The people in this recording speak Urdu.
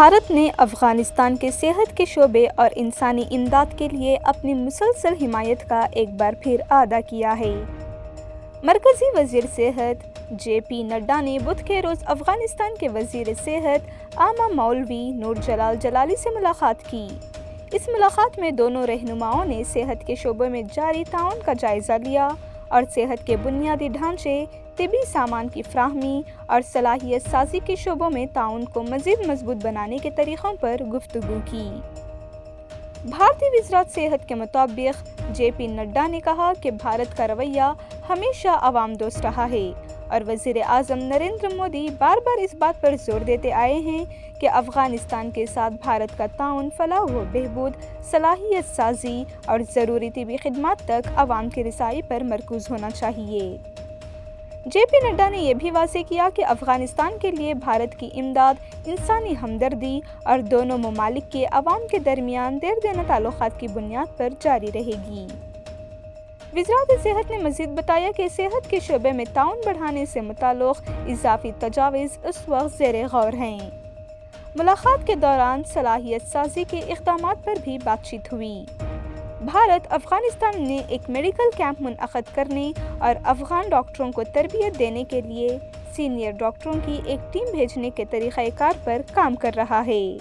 بھارت نے افغانستان کے صحت کے شعبے اور انسانی امداد کے لیے اپنی مسلسل حمایت کا ایک بار پھر اعادہ کیا ہے۔ مرکزی وزیر صحت جے پی نڈا نے بدھ کے روز افغانستان کے وزیر صحت عامہ مولوی نور جلال جلالی سے ملاقات کی۔ اس ملاقات میں دونوں رہنماؤں نے صحت کے شعبے میں جاری تعاون کا جائزہ لیا اور صحت کے بنیادی ڈھانچے، طبی سامان کی فراہمی اور صلاحیت سازی کے شعبوں میں تعاون کو مزید مضبوط بنانے کے طریقوں پر گفتگو کی۔ بھارتی وزارت صحت کے مطابق جے پی نڈا نے کہا کہ بھارت کا رویہ ہمیشہ عوام دوست رہا ہے اور وزیر اعظم نریندر مودی بار بار اس بات پر زور دیتے آئے ہیں کہ افغانستان کے ساتھ بھارت کا تعاون فلاح و بہبود، صلاحیت سازی اور ضروری طبی خدمات تک عوام کی رسائی پر مرکوز ہونا چاہیے۔ جے پی نڈا نے یہ بھی واضح کیا کہ افغانستان کے لیے بھارت کی امداد انسانی ہمدردی اور دونوں ممالک کے عوام کے درمیان دیر دینا تعلقات کی بنیاد پر جاری رہے گی۔ وزارت صحت نے مزید بتایا کہ صحت کے شعبے میں تعاون بڑھانے سے متعلق اضافی تجاویز اس وقت زیر غور ہیں۔ ملاقات کے دوران صلاحیت سازی کے اقدامات پر بھی بات چیت ہوئی۔ بھارت افغانستان نے ایک میڈیکل کیمپ منعقد کرنے اور افغان ڈاکٹروں کو تربیت دینے کے لیے سینئر ڈاکٹروں کی ایک ٹیم بھیجنے کے طریقہ کار پر کام کر رہا ہے۔